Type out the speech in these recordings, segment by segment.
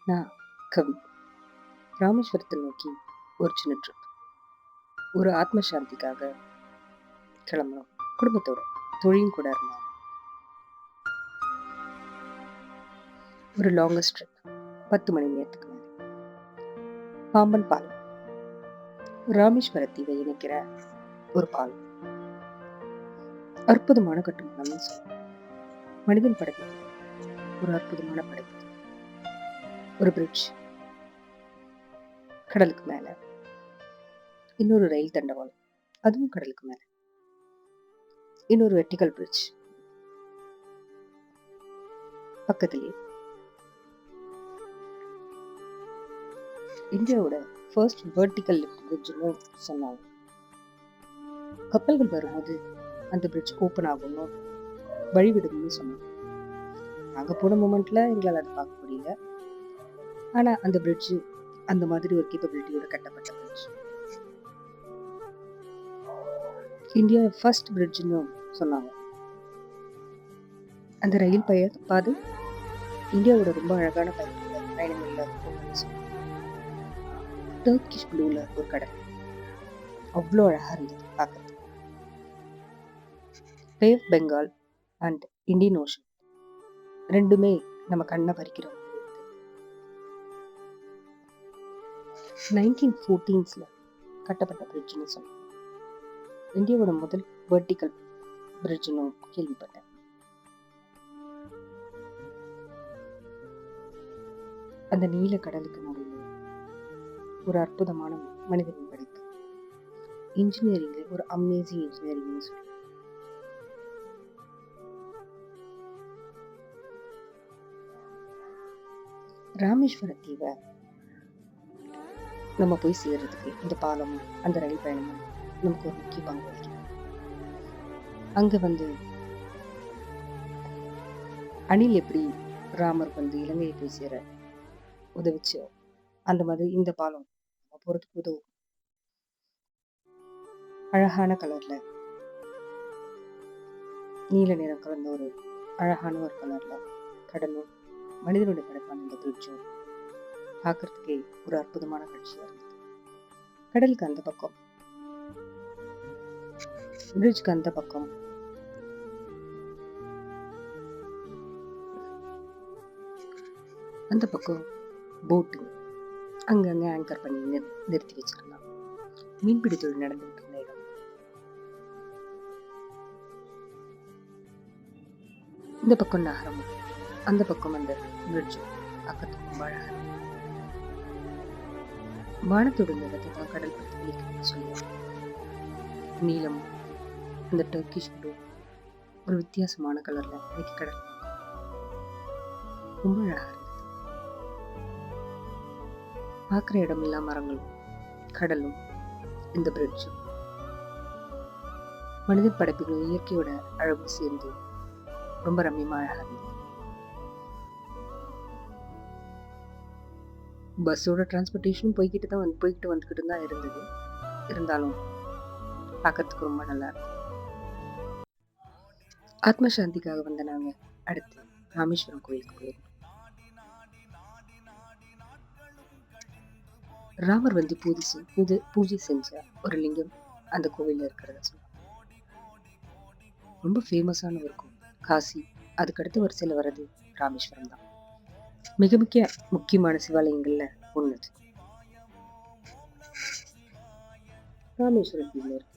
நான் கவி. ராமேஸ்வரத்தை நோக்கி ஒரு சின்ன ட்ரிப். ஒரு ஆத்ம சாந்திக்காக கிளம்புறோம். குடும்பத்தோட தொழிலும் கூட இருந்தாங்க. ஒரு லாங்கஸ்ட் ட்ரிப், 10 மணி நேரத்துக்கு மேலே. பாம்பன் பாலம், ராமேஸ்வரத்தீவை இணைக்கிற ஒரு பாலம். அற்புதமான கட்டுமானம்னு சொல்லலாம். மனிதன் படைப்பு ஒரு அற்புதமான படைப்பு. ஒரு பிரிட்ஜ், கடலுக்கு மேல இன்னொரு ரயில் தண்டவாளம், அதுவும் கடலுக்கு மேல. இன்னொரு வெர்டிகல் பிரிட்ஜ் பக்கத்திலேயே. இந்தியாவோட ஃபர்ஸ்ட் வெர்டிகல் லிஃப்ட் பிரிட்ஜ்னு சொன்னாங்க. கப்பல்கள் வரும்போது அந்த பிரிட்ஜ் ஓப்பன் ஆகும்னு வழிவிடும்னு சொன்னாங்க. நாங்க போன மொமெண்ட்ல எங்களால் அதை பார்க்க முடியல. ஆனா அந்த பிரிட்ஜ் அந்த மாதிரி ஒரு கேப்பபிலிட்டியோட கட்டப்பட்ட பிரிட்ஜ். இந்தியா ஃபர்ஸ்ட் பிரிட்ஜ்னு சொன்னாங்க. அந்த ரயில் பாதை இந்தியாவோட ரொம்ப அழகான பயணங்கள்ல ஒன்றுன்னு சொன்னாங்க. டர்க்கிஷ் ப்ளூல ஒரு கடல், அவ்வளோ அழகா இருந்தது பார்க்கறது. Bay of Bengal and Indian ocean ரெண்டுமே நம்ம கண்ணை பறிக்கிற மாதிரி இருந்தது. 1914 கட்டப்பட்ட பிரிட்ஜ்னு சொன்னாங்க. இந்தியாவோட முதல் வெர்டிகல் பிரிட்ஜ்னு கேள்விப்பட்டேன். அந்த நீல கடலுக்கு நடுவில் ஒரு அற்புதமான மனிதனின் படைப்பு. இன்ஜினியரிங்ல ஒரு அமேசிங் இன்ஜினியரிங்னு சொல்லலாம். ராமேஸ்வர தீவை நம்ம போய் சேர்றதுக்கு இந்த பாலமும் அந்த ரயில் பயணமும் நமக்கு ஒரு முக்கிய பங்கு வகிக்கும். அங்க அணில் எப்படி ராமர் இலங்கையை போய் சேர உதவிச்சோ, அந்த மாதிரி இந்த பாலம் நம்ம போறதுக்கு உதவும். அழகான கலர்ல, நீல நிறம் கலந்த ஒரு அழகான ஒரு கலர்ல கடலும் மனிதனுடைய படைப்பான இந்த பிரிட்ஜும் பார்க்கறதுக்கே ஒரு அற்புதமான காட்சியா இருந்தது. கடலுக்கு அந்த பக்கம், பிரிட்ஜ்க்கு அந்த பக்கம் போட்டு அங்கங்க ஆங்கர் பண்ணி நிறுத்தி வச்சிருந்தாங்க. மீன்பிடி தொழில் நடந்துட்டு இருந்த இடம். இந்த பக்கம் நகரமும் அந்த பக்கம் அந்த பிரிட்ஜும் பக்கத்துக்கு ரொம்ப அழகா இருந்தது. வானத்தோட நிறத்தை தான் கடல் பிரதிபலிக்குன்னு சொல்லுவாங்க. நீலம், அந்த டர்க்கிஷ் ப்ளூ, ஒரு வித்தியாசமான கலர்ல இன்னைக்கு கடல் ரொம்ப அழகா இருந்தது. பார்க்குற இடம் இல்லா மரங்களும் கடலும் இந்த பிரிட்ஜும் மனித படைப்புகளும் இயற்கையோட அழகும் சேர்ந்து ரொம்ப ரம்மியமா அழகா இருந்தது. பஸ்ஸோட டிரான்ஸ்போர்டேஷன் போய்கிட்டு வந்துக்கிட்டு தான் இருந்தது. இருந்தாலும் பார்க்கறதுக்கு ரொம்ப நல்லா இருந்தது. ஆத்ம சாந்திக்காக வந்த நாங்க அடுத்து ராமேஸ்வரம் கோயிலுக்கு போயிருந்தோம். ராமர் பூஜை செஞ்ச ஒரு லிங்கம் அந்த கோவில்ல இருக்கிறத சொல்லுவாங்க. ரொம்ப ஃபேமஸான ஒரு கோவில். காசி அதுக்கடுத்து வரிசையில் வர்றது ராமேஸ்வரம் தான். மிக முக்கியமான சிவாலயங்கள்ல ஒண்ணு. ராமேஸ்வரத்தில் இருக்கு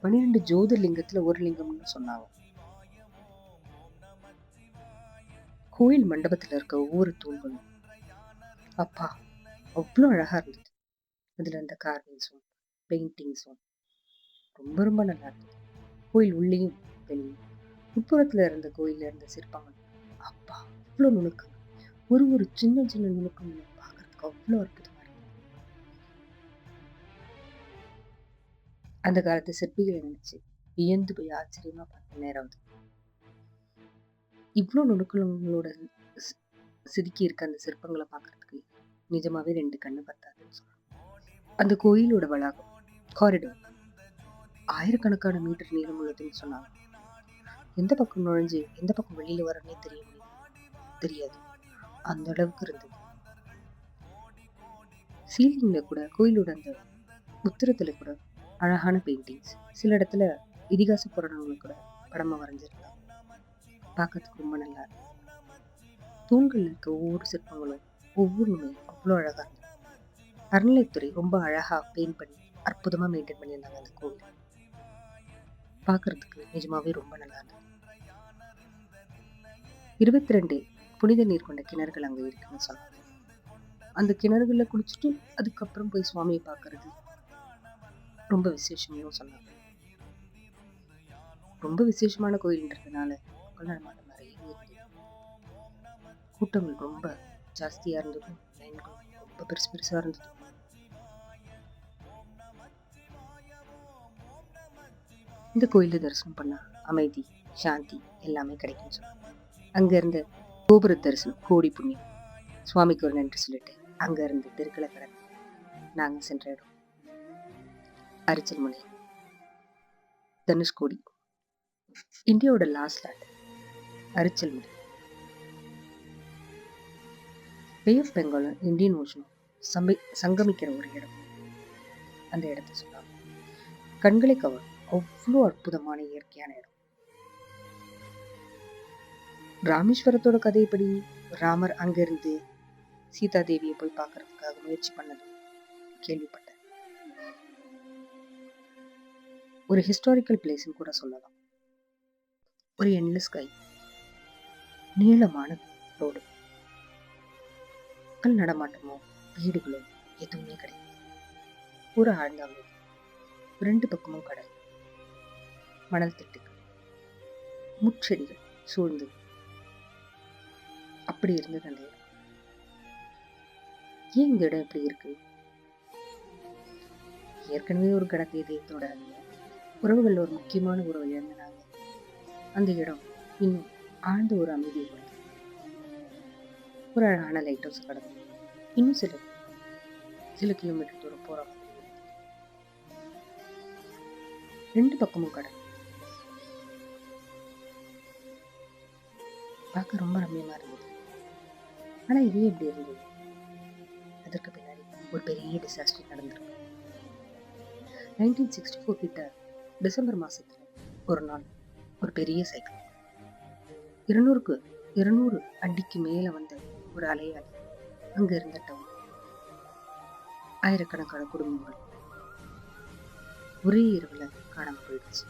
12 ஜோதிர்லிங்கத்துல ஒரு லிங்கம்னு சொன்னாங்க. கோயில் மண்டபத்துல இருக்க ஒவ்வொரு தூண்களும் அப்பா அவ்வளோ அழகா இருந்தது. அதுல அந்த கார்விங்ஸும் பெயிண்டிங்ஸும் ரொம்ப ரொம்ப நல்லா இருந்தது. கோயில் உள்ளேயும் வெளியும் உட்புறத்துல இருந்த கோயில்ல இருந்த சிற்பங்கள் அப்பா அவ்வளோ நுணுக்கம். ஒரு சின்ன சின்ன நுணுக்கம் பார்க்கறதுக்கு அவ்வளோ அற்புதமா இருந்தது. அந்த காலத்து சிற்பிகளை நினைச்சு வியந்து போய் ஆச்சரியமா பார்த்த நேரம் அது. இவ்வளோ நுணுக்கங்களோட செதுக்கி இருக்க அந்த சிற்பங்களை பார்க்கறதுக்கு நிஜமாவே 2 கண்ணு பத்தாதுன்னு சொல்லலாம். அந்த கோயிலோட வளாகம் காரிடோர் ஆயிரக்கணக்கான மீட்டர் நீளம் உள்ளதுன்னு சொன்னாங்க. எந்த பக்கம் நுழைஞ்சு எந்த பக்கம் வெளியில வரனே தெரியாது. அந்த அளவுக்கு இருந்தது. சீலிங்ல கூட கோயிலோட அந்த உத்தரத்துல கூட அழகான பெயிண்டிங்ஸ், சில இடத்துல இதிகாச புராணங்களை கூட படமா வரைஞ்சிருந்தாங்க. பார்க்கறதுக்கு ரொம்ப நல்லா இருக்கு. தூண்கள்ல இருக்க ஒவ்வொரு சிற்பங்களும் ஒவ்வொன்றுமே அவ்வளோ அழகா இருந்தது. அறநிலைத்துறை ரொம்ப அழகா பெயிண்ட் பண்ணி அற்புதமா மெயின்டைன் பண்ணியிருந்தாங்க அந்த கோவில். பார்க்கறதுக்கு நிஜமாவே ரொம்ப நல்லா இருந்தது. 22 புனித நீர் கொண்ட கிணறுகள் அங்க இருக்குன்னு சொன்னாங்க. அந்த கிணறுகள்ல குளிச்சுட்டு அதுக்கப்புறம் போய் சுவாமியை பார்க்கறது ரொம்ப விசேஷம்னு சொன்னாங்க. ரொம்ப விசேஷமான கோயில்ன்றதுனால மக்கள் நடமாட்டம் நிறையவே இருந்தது. கூட்டங்கள் ரொம்ப ஜாஸ்தியா இருந்தது. லைன்கள் ரொம்ப பெருசு பெருசா இருந்தது. இந்த கோயில தரிசனம் பண்ணா அமைதி, சாந்தி எல்லாமே கிடைக்கும்னு சொன்னாங்க. அங்க இருந்த கோபுர தரிசனம் கோடி புண்ணியம். சுவாமிக்கு ஒரு நன்றி சொல்லிட்டு அங்க இருந்து தெருக்களை கடந்து நாங்க சென்ற இடம் அரிச்சல் முனை, தனுஷ்கோடி. இந்தியாவோட லாஸ்ட் லேண்ட் அரிச்சல் முனை. பே ஆஃப் பெங்காலும் இந்தியன் ஓஷனும் சங்கமிக்கிற ஒரு இடம். அந்த இடத்த சொன்னாங்க. கண்களை கவரும் அவ்வளோ அற்புதமான இயற்கையான இடம். ராமேஸ்வரத்தோட கதைப்படி ராமர் அங்கிருந்து சீதா தேவியை போய் பார்க்கறதுக்காக முயற்சி பண்ணதும் கேள்விப்பட்டேன். ஒரு ஹிஸ்டாரிக்கல் பிளேஸ்ன்னு கூட சொல்லலாம். ஒரு எண்ட்லெஸ் ஸ்கை, நீளமான ரோடு, மக்கள் நடமாட்டமோ வீடுகளோ எதுவுமே கிடையாது. ஒரு ஆழ்ந்த அமைதி, 2 பக்கமும் கடல், மணல் திட்டுகள், முட்செடிகள் சூழ்ந்து அப்படி இருந்தது அந்த இடம். ஏன் இந்த இடம் இப்படி இருக்கு? ஏற்கனவே ஒரு கடற்கரை இதயத்தோட உறவுகள் ஒரு முக்கியமான உறவை இழந்தாங்க. அந்த இடம் இன்னும் ஆழ்ந்த ஒரு அமைதியை கொடுத்து ஒரு அழகான லைட் ஹவுஸ் கடந்து இன்னும் சில கிலோமீட்டர் தூரம் போறோம். 2 பக்கமும் கடல், பார்க்க ரொம்ப ரம்மியமா இருந்தது. ஆனா இது எப்படி இருந்தது? அதற்கு பின்னாடி ஒரு பெரிய டிசாஸ்டர் நடந்திருக்கு. 1964 கிட்ட டிசம்பர் மாசத்துல ஒரு நாள் ஒரு பெரிய சைக்கிள் 200 அடிக்கு மேல வந்த ஒரு அலையால் அங்க இருந்த டவுன், ஆயிரக்கணக்கான குடும்பங்கள் ஒரே இரவுல காணாம போயிடுச்சு.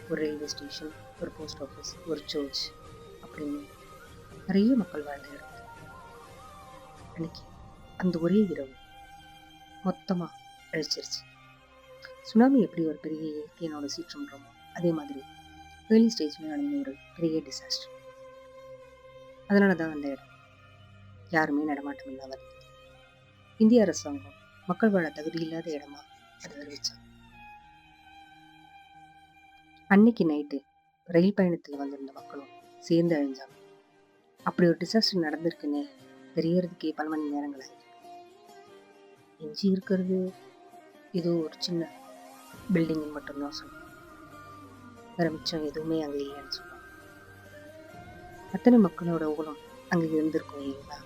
ஒரு ரயில்வே ஸ்டேஷன், ஒரு போஸ்ட் ஆஃபீஸ், ஒரு சர்ச் அப்படின்னு நிறைய மக்கள் வாழ்ந்த இடம். அன்னைக்கு அந்த ஒரே இரவு மொத்தமா அழிச்சிருச்சு. சுனாமி எப்படி ஒரு பெரிய இயற்கையினோட சீற்றம்ன்றோமோ அதே மாதிரி ஏர்லி ஸ்டேஜ்ல நடந்த ஒரு பெரிய டிசாஸ்டர். அதனாலதான் அந்த இடம் யாருமே நடமாட்டம் இல்லாம இருந்தது. இந்திய அரசாங்கம் மக்கள் வாழ தகுதி இல்லாத இடமா அதை அறிவிச்சாங்க. அன்னைக்கு நைட்டு ரயில் பயணத்துல வந்திருந்த மக்களும் சேர்ந்து அழிஞ்சாங்க. அப்படி ஒரு டிசாஸ்டர் நடந்திருக்குன்னு தெரியறதுக்கே பல மணி நேரங்கள் ஆயிடுச்சு. எஞ்சி இருக்கிறது ஏதோ ஒரு சின்ன பில்டிங் மட்டும்தான் சொன்னாங்க. வேற மிச்சம் எதுவுமே அங்கே இல்லைன்னு சொன்னாங்க. அத்தனை மக்களோட ஊழம் அங்க இருந்திருக்கும் இல்லைங்களா?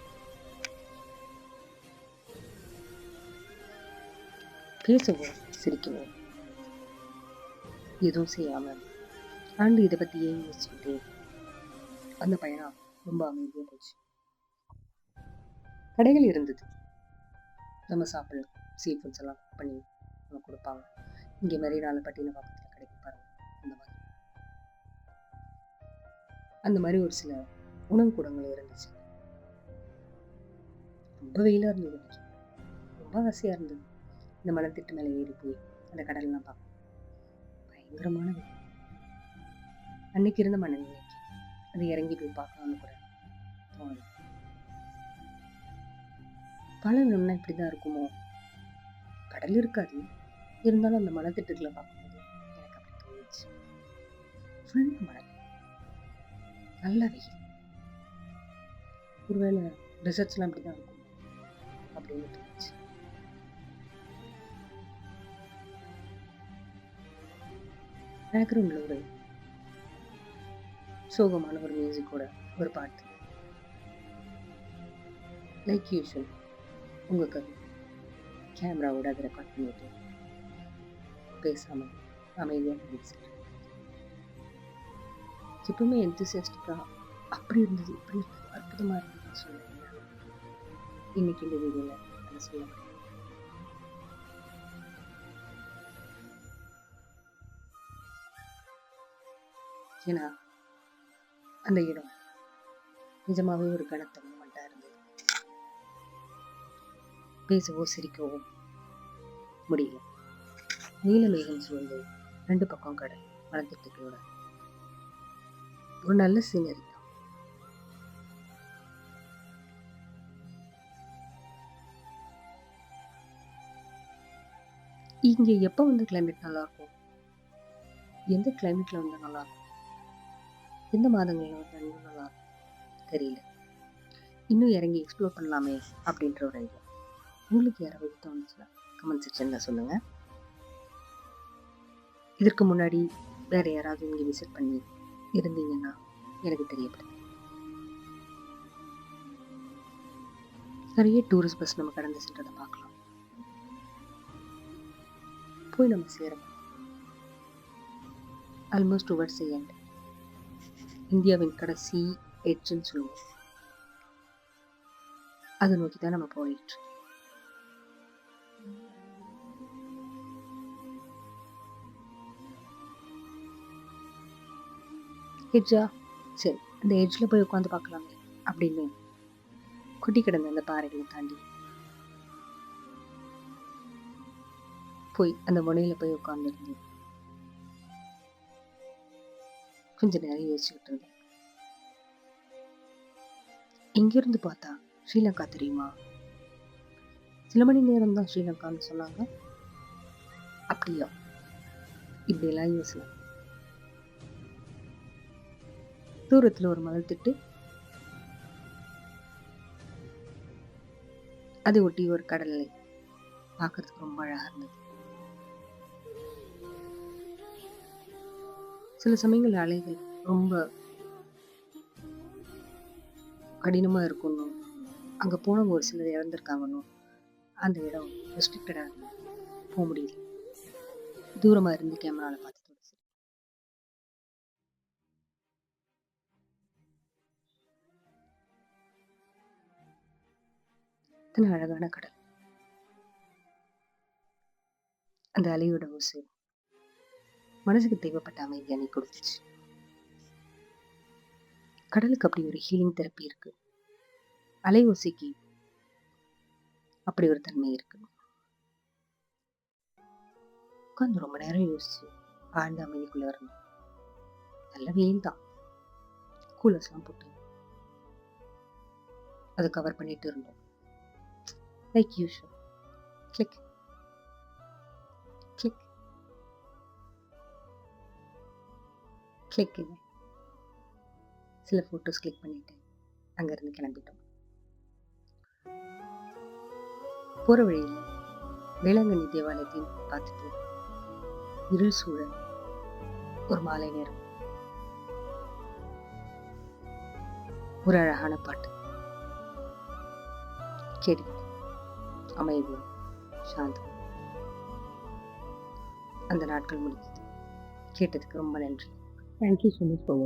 பேசவும் சிரிக்கவும் எதுவும் செய்யாம ஆண்டு இதை பத்தியே யோசிச்சுக்கிட்டே அந்த பயணம் ரொம்ப அமைதியா போச்சு. கடைகள் இருந்தது, நம்ம சாப்பிடலாம். சீ ஃபுட்ஸ் எல்லாம் பண்ணி நம்ம கொடுப்பாங்க. இங்கே மெரினால பட்டின பக்கத்துல கிடைக்கும் பாருங்க, அந்த மாதிரி ஒரு சில உணவு கூடங்கள் இருந்துச்சு. ரொம்ப வெயிலா இருந்தது, ரொம்ப ஆசையா இருந்தது. இந்த மணல் திட்டு மேலே ஏறி போய் அந்த கடல்லாம் பார்க்க பயங்கரமான வெயில். அன்னைக்கு இருந்த மனநிலைக்கு அது இறங்கி போய் பார்க்கலாம்னு கூட தோணுது. பாலைவனம்னா இப்படிதான் இருக்குமோ? கடல் இருக்காது, இருந்தாலும் அந்த மணல் திட்டுகளை பார்க்கும்போது எனக்கு அப்படி தோணுச்சு. ஃபுல் மணல், நல்ல வெயில். ஒருவேளை டெசர்ட்ஸ்லாம் இப்படிதான் இருக்கும் அப்படின்னு தோணுச்சு. பேக்ரவுண்ட்ல ஒரு சோகமான ஒரு மியூசிக்கோட ஒரு பாட்டு. லைக் யூஷுவல் உங்க கவி கேமராவோட அதை ரெக்கார்ட் பண்ணிட்டு பேசாம அமைதியாக பேசுகிறேன். எப்பவுமே எந்தூசியாஸ்டிக்கா அப்படி இருந்தது இப்படி இருந்தது அற்புதமா இருந்ததுன்னு சொன்னேன். இன்னைக்கு இந்த வீடியோல அதை சொல்ல முடியும். ஏன்னா அந்த இடம் நிஜமாவே ஒரு கனத்த மூமெண்டா இருந்தது. பேசவோ சிரிக்கவோ முடியல. நீல மேகம் சூழ்ந்து 2 பக்கம் கடல் மனத்திட்டத்தோட ஒரு நல்ல சீனரி. இங்க எப்ப வந்து கிளைமேட் நல்லா இருக்கும், எந்த கிளைமேட்ல வந்து நல்லா இருக்கும், எந்த மாதங்கள்ல வந்து நல்லா இருக்கும் தெரியல. இன்னும் இறங்கி எக்ஸ்ப்ளோர் பண்ணலாமே அப்படின்ற ஒரு ஐடியா. உங்களுக்கு யாராவது தோணுச்சுன்னா கமெண்ட் செக்ஷன்ல சொல்லுங்க. இதற்கு முன்னாடி வேற யாராவது இங்கே விசிட் பண்ணி இருந்தீங்கன்னா எனக்கு தெரியப்படுது. நிறைய டூரிஸ்ட் பஸ் நம்ம கடந்து சென்றதை பார்க்கலாம். போய் நம்ம சேரணும். Almost towards the end. இந்தியாவின் கடைசி எட்ஜுன்னு சொல்லுவோம். அதை நோக்கி தான் நம்ம போயிட்டு. எட்ஜா சரி, அந்த எட்ஜில் போய் உட்காந்து பார்க்கலாமே அப்படின்னு குட்டி கிடந்த அந்த பாறைகளை தாண்டி போய் அந்த முனையில போய் உட்காந்துருந்து கொஞ்ச நேரம் யோசிச்சுக்கிட்டு இருந்தேன். இங்கிருந்து பார்த்தா ஸ்ரீலங்கா தெரியுமா? சில மணி நேரம் தான் ஸ்ரீலங்கான்னு சொன்னாங்க. அப்படியா? இப்படியெல்லாம் யோசனை. தூரத்துல ஒரு மணல் திட்டு, அதை ஒட்டி ஒரு கடல் அலை பார்க்கறதுக்கு ரொம்ப அழகா இருந்தது. சில சமயங்கள் அலைகள் ரொம்ப கடினமா இருக்கணும், அங்க போனவங்க ஒரு சிலர் இறந்துருக்காங்கன்னு அந்த இடம் ரெஸ்ட்ரிக்டடா போக முடியல. தூரமா இருந்து கேமரால பார்த்து இத்தனை அழகான கடல், அந்த அலையோட ஓசை மனசுக்கு தேவைப்பட்ட அமைதி அணி கொடுத்துச்சு. கடலுக்கு அப்படி ஒரு ஹீலிங் தெரப்பி இருக்கு. அலை ஓசைக்கு அப்படி ஒரு தன்மை இருக்கு. உட்காந்து ரொம்ப நேரம் யோசிச்சு ஆழ்ந்த அமைதிக்குள்ள இருந்தோம். நல்ல வெயில் தான், கூலர்ஸ்லாம் போட்டு அதை கவர் பண்ணிட்டு இருந்தோம். Like usual click click click. சில போட்டோஸ் கிளிக் பண்ணிட்டு அங்கிருந்து கிளம்பிட்டோம். போற வழியில் வேளாங்கண்ணி தேவாலயத்தையும் பார்த்துட்டு இருள் சூழ ஒரு மாலை நேரம் ஒரு அழகான பாட்டு கேட்டுக்கிட்டு அமைதியும் சாந்தம் அந்த நாட்கள் முடிஞ்சது. கேட்டதுக்கு ரொம்ப நன்றி. Thank you so much for